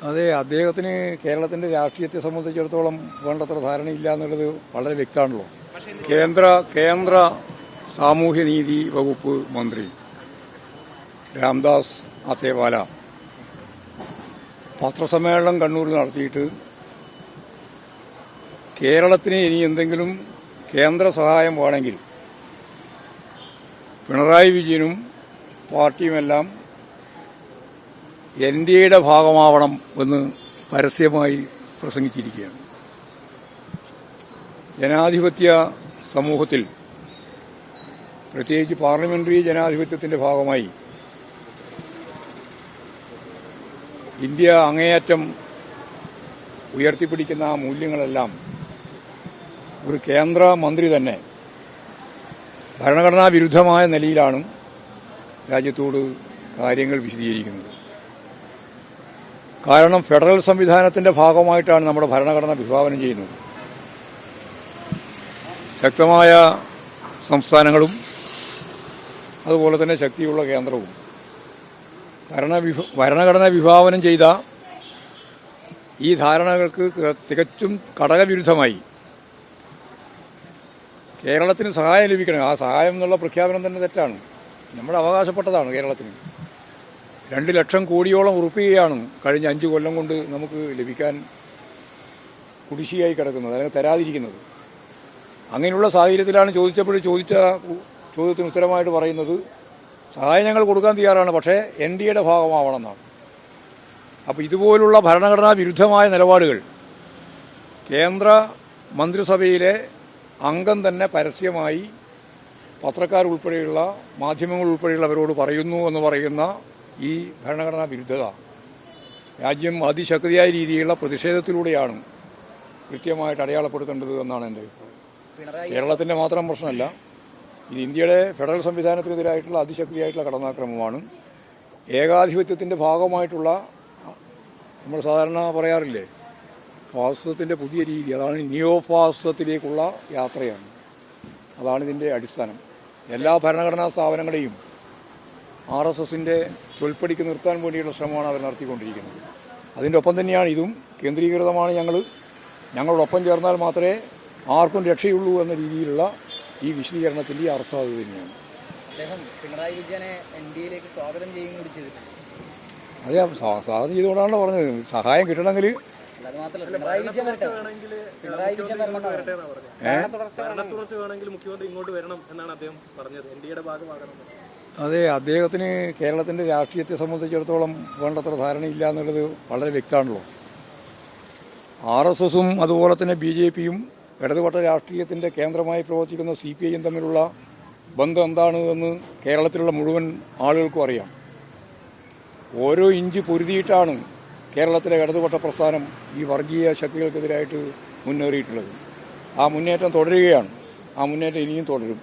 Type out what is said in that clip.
അതെ, അദ്ദേഹത്തിന് കേരളത്തിന്റെ രാഷ്ട്രീയത്തെ സംബന്ധിച്ചിടത്തോളം വേണ്ടത്ര ധാരണയില്ല എന്നുള്ളത് വളരെ വ്യക്തമാണല്ലോ. കേന്ദ്ര സാമൂഹ്യനീതി വകുപ്പ് മന്ത്രി രാംദാസ് അത്തേവാല പത്രസമ്മേളനം കണ്ണൂരിൽ നടത്തിയിട്ട് കേരളത്തിന് ഇനി എന്തെങ്കിലും കേന്ദ്ര സഹായം വേണമെങ്കിൽ പിണറായി വിജയനും പാർട്ടിയുമെല്ലാം എൻഡിഎയുടെ ഭാഗമാവണം എന്ന് പരസ്യമായി പ്രസംഗിച്ചിരിക്കുകയാണ്. ജനാധിപത്യ സമൂഹത്തിൽ, പ്രത്യേകിച്ച് പാർലമെന്ററി ജനാധിപത്യത്തിന്റെ ഭാഗമായി ഇന്ത്യ അങ്ങേയറ്റം ഉയർത്തിപ്പിടിക്കുന്ന ആ മൂല്യങ്ങളെല്ലാം ഒരു കേന്ദ്ര മന്ത്രി തന്നെ ഭരണഘടനാ വിരുദ്ധമായ നിലയിലാണ് രാജ്യത്തോട് കാര്യങ്ങൾ വിശദീകരിക്കുന്നത്. കാരണം ഫെഡറൽ സംവിധാനത്തിന്റെ ഭാഗമായിട്ടാണ് നമ്മുടെ ഭരണഘടന വിഭാവനം ചെയ്യുന്നത്. ശക്തമായ സംസ്ഥാനങ്ങളും അതുപോലെ തന്നെ ശക്തിയുള്ള കേന്ദ്രവും ഭരണഘടന വിഭാവനം ചെയ്ത ഈ ധാരണകൾക്ക് തികച്ചും ഘടകവിരുദ്ധമായി കേരളത്തിന് സഹായം ലഭിക്കണം. ആ സഹായം എന്നുള്ള പ്രഖ്യാപനം തന്നെ തെറ്റാണ്. നമ്മുടെ അവകാശപ്പെട്ടതാണ് കേരളത്തിന്. 2 ലക്ഷം കോടിയോളം ഉറുപ്പികയാണ് കഴിഞ്ഞ 5 കൊല്ലം കൊണ്ട് നമുക്ക് ലഭിക്കാൻ കുടിശ്ശികയായി കിടക്കുന്നത്, അല്ലെങ്കിൽ തരാതിരിക്കുന്നത്. അങ്ങനെയുള്ള സാഹചര്യത്തിലാണ് ചോദിച്ച ചോദ്യത്തിന് ഉത്തരമായിട്ട് പറയുന്നത് സഹായം ഞങ്ങൾ കൊടുക്കാൻ തയ്യാറാണ്, പക്ഷേ എൻഡിഎയുടെ ഭാഗമാവണമെന്നാണ്. അപ്പോൾ ഇതുപോലുള്ള ഭരണഘടനാ വിരുദ്ധമായ നിലപാടുകൾ കേന്ദ്ര മന്ത്രിസഭയിലെ അംഗം തന്നെ പരസ്യമായി പത്രക്കാരുൾപ്പെടെയുള്ള മാധ്യമങ്ങൾ ഉൾപ്പെടെയുള്ളവരോട് പറയുന്നു എന്ന് പറയുന്ന ഈ ഭരണഘടനാ വിരുദ്ധത രാജ്യം അതിശക്തിയായ രീതിയിലുള്ള പ്രതിഷേധത്തിലൂടെയാണ് കൃത്യമായിട്ട് അടയാളപ്പെടുത്തേണ്ടത് എന്നാണ് എൻ്റെ അഭിപ്രായം. കേരളത്തിന്റെ മാത്രം പ്രശ്നമല്ല, ഇത് ഇന്ത്യയുടെ ഫെഡറൽ സംവിധാനത്തിനെതിരായിട്ടുള്ള അതിശക്തിയായിട്ടുള്ള കടന്നാക്രമമാണ്. ഏകാധിപത്യത്തിന്റെ ഭാഗമായിട്ടുള്ള, നമ്മൾ സാധാരണ പറയാറില്ലേ, ഫാസിസത്തിന്റെ പുതിയ രീതി, അതാണ് നിയോ ഫാസിസത്തിലേക്കുള്ള യാത്രയാണ്. അതാണ് ഇതിന്റെ അടിസ്ഥാനം. എല്ലാ ഭരണഘടനാ സ്ഥാപനങ്ങളെയും RSSന്റെ ചൊൽപ്പടിക്ക് നിർത്താൻ വേണ്ടിയുള്ള ശ്രമമാണ് അവർ നടത്തിക്കൊണ്ടിരിക്കുന്നത്. അതിൻ്റെ ഒപ്പം തന്നെയാണ് ഇതും. കേന്ദ്രീകൃതമാണ് ഞങ്ങളോടൊപ്പം ചേർന്നാൽ മാത്രമേ ആർക്കും രക്ഷയുള്ളൂ എന്ന രീതിയിലുള്ള ഈ വിശദീകരണത്തിന്റെ ഈ അർത്ഥം അത് തന്നെയാണ്. അദ്ദേഹം പിണറായി വിജയനെ എൻഡിഎയിലേക്ക് സ്വാഗതം ചെയ്യുകയും കൂടി ചെയ്തിട്ടുണ്ട്. അതെ, സ്വാഗതം ചെയ്തുകൊണ്ടാണല്ലോ പറഞ്ഞത്. സഹായം കിട്ടണമെങ്കിൽ മുഖ്യമന്ത്രി ഇങ്ങോട്ട് വരണം എന്നാണ് അദ്ദേഹം പറഞ്ഞത്. എൻഡിഎയുടെ ഭാഗമാകണം. അതെ, അദ്ദേഹത്തിന് കേരളത്തിന്റെ രാഷ്ട്രീയത്തെ സംബന്ധിച്ചിടത്തോളം വേണ്ടത്ര ധാരണയില്ല എന്നുള്ളത് വളരെ വ്യക്തമാണല്ലോ. RSSും അതുപോലെ തന്നെ BJPയും ഇടതുപക്ഷ രാഷ്ട്രീയത്തിന്റെ കേന്ദ്രമായി പ്രവർത്തിക്കുന്ന CPIയും തമ്മിലുള്ള ബന്ധം എന്താണ് എന്ന് കേരളത്തിലുള്ള മുഴുവൻ ആളുകൾക്കും അറിയാം. ഓരോ ഇഞ്ച് പൊരുതിയിട്ടാണ് കേരളത്തിലെ ഇടതുപക്ഷ പ്രസ്ഥാനം ഈ വർഗീയ ശക്തികൾക്കെതിരായിട്ട് മുന്നേറിയിട്ടുള്ളത്. ആ മുന്നേറ്റം തുടരുകയാണ്. ആ മുന്നേറ്റം ഇനിയും തുടരും.